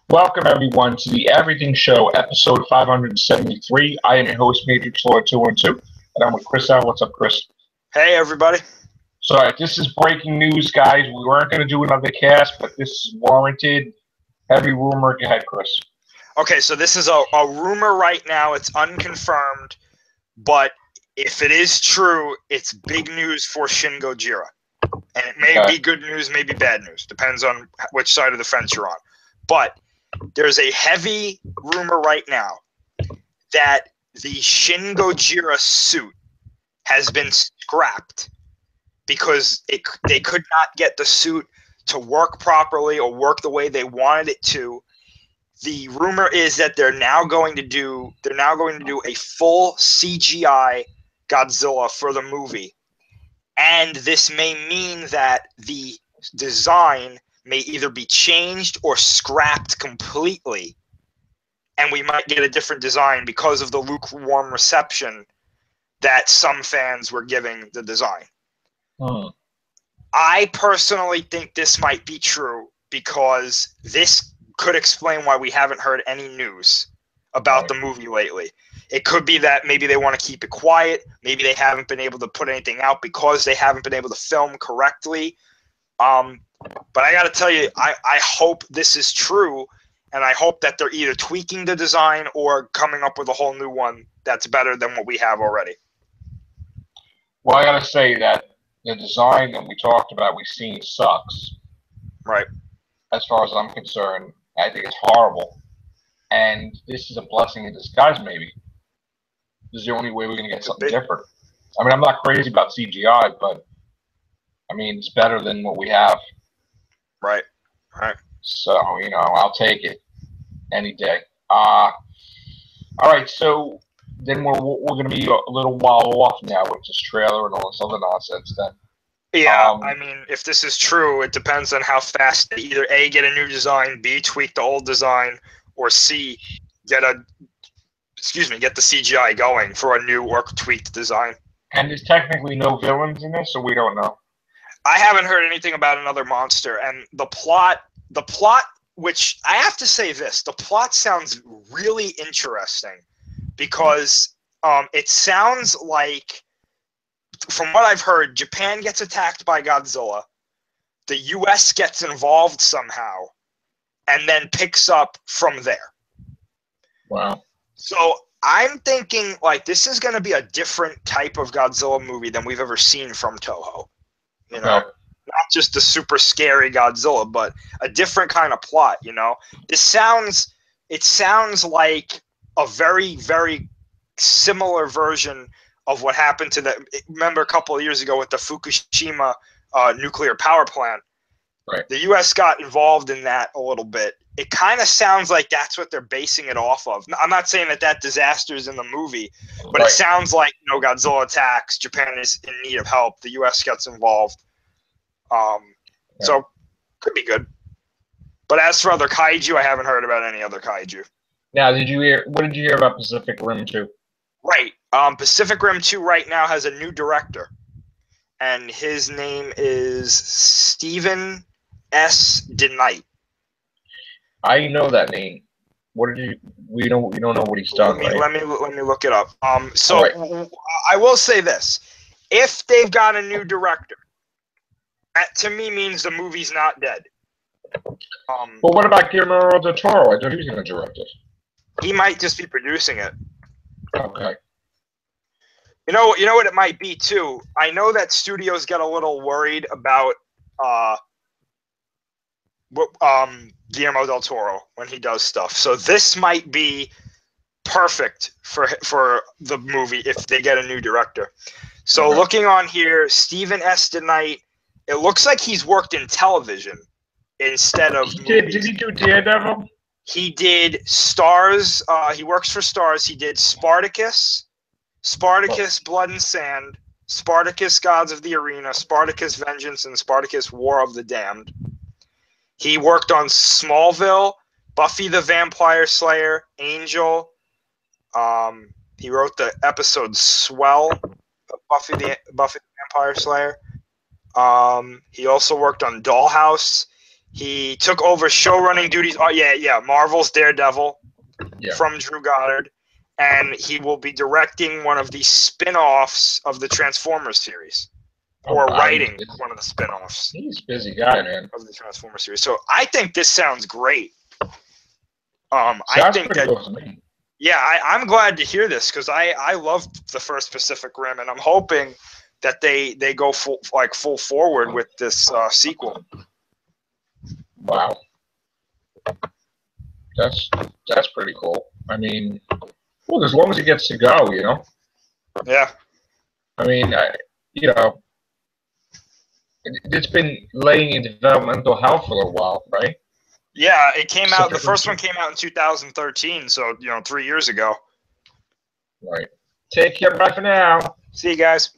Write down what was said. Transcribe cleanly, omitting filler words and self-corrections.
Welcome, everyone, to the Everything Show, episode 573. I am your host, Matrixlord212, and I'm with Chris L. What's up, Chris? Hey, everybody. So, this is breaking news, guys. We weren't going to do another cast, but this is warranted. Heavy rumor. Go ahead, Chris. Okay, so this is a rumor right now. It's unconfirmed, but if it is true, it's big news for Shin Gojira. And it may be good news, maybe bad news. Depends on which side of the fence you're on. But there's a heavy rumor right now that the Shin Gojira suit has been scrapped because they could not get the suit to work properly or work the way they wanted it to. The rumor is that they're now going to do a full CGI Godzilla for the movie. And this may mean that the design may either be changed or scrapped completely, and we might get a different design because of the lukewarm reception that some fans were giving the design. I personally think this might be true because this could explain why we haven't heard any news about the movie lately. It could be that maybe they want to keep it quiet. Maybe they haven't been able to put anything out because they haven't been able to film correctly. But I got to tell you, I hope this is true, and I hope that they're either tweaking the design or coming up with a whole new one that's better than what we have already. Well, I got to say that the design that we talked about, we've seen, sucks. Right. As far as I'm concerned, I think it's horrible. And this is a blessing in disguise, maybe. This is the only way we're going to get something different. I mean, I'm not crazy about CGI, but, I mean, it's better than what we have. Right. So, I'll take it any day. All right, so then we're going to be a little while off now with this trailer and all this other nonsense then. Yeah, I mean, if this is true, it depends on how fast they either A, get a new design, B, tweak the old design, or C, get the CGI going for a new or tweaked design. And there's technically no villains in this, so we don't know. I haven't heard anything about another monster, and the plot, which I have to say this, the plot sounds really interesting because it sounds like, from what I've heard, Japan gets attacked by Godzilla, the U.S. gets involved somehow, and then picks up from there. Wow. So I'm thinking, like, this is going to be a different type of Godzilla movie than we've ever seen from Toho. Not just the super scary Godzilla, but a different kind of plot, It sounds like a very, very similar version of what happened to remember a couple of years ago with the Fukushima nuclear power plant. Right. The U.S. got involved in that a little bit. It kind of sounds like that's what they're basing it off of. I'm not saying that disaster is in the movie, but It sounds like Godzilla attacks, Japan is in need of help, the U.S. gets involved. So could be good. But as for other kaiju, I haven't heard about any other kaiju. Now, what did you hear about Pacific Rim 2? Right. Pacific Rim 2 right now has a new director, and his name is Stephen S. DeKnight. I know that name. We don't know what he's done. Let me look it up. I will say this: if they've got a new director, that to me means the movie's not dead. But what about Guillermo del Toro? I thought he was going to direct it. He might just be producing it. Okay. You know what it might be too. I know that studios get a little worried about Guillermo del Toro when he does stuff. So this might be perfect for the movie if they get a new director. So looking on here, Stephen S. DeKnight, it looks like he's worked in television instead of movies. Did he do Daredevil? He did Stars. He works for Stars. He did Spartacus, Blood and Sand, Spartacus, Gods of the Arena, Spartacus, Vengeance, and Spartacus, War of the Damned. He worked on Smallville, Buffy the Vampire Slayer, Angel. He wrote the episode Swell of Buffy the Vampire Slayer. He also worked on Dollhouse. He took over showrunning duties. Oh yeah, Marvel's Daredevil from Drew Goddard, and he will be directing one of the spin-offs of the Transformers series, or writing one of the spin-offs. He's a busy guy, man. Of the Transformers series. So I think this sounds great. I think that. Cool to me. Yeah, I'm glad to hear this because I loved the first Pacific Rim, and I'm hoping that they go full forward with this sequel. Wow, that's pretty cool. I mean, well, as long as it gets to go, you know. Yeah. I mean, you know, it's been laying in developmental hell for a while, right? Yeah, it came out. The first one came out in 2013, so 3 years ago. Right. Take care. Bye for now. See you guys.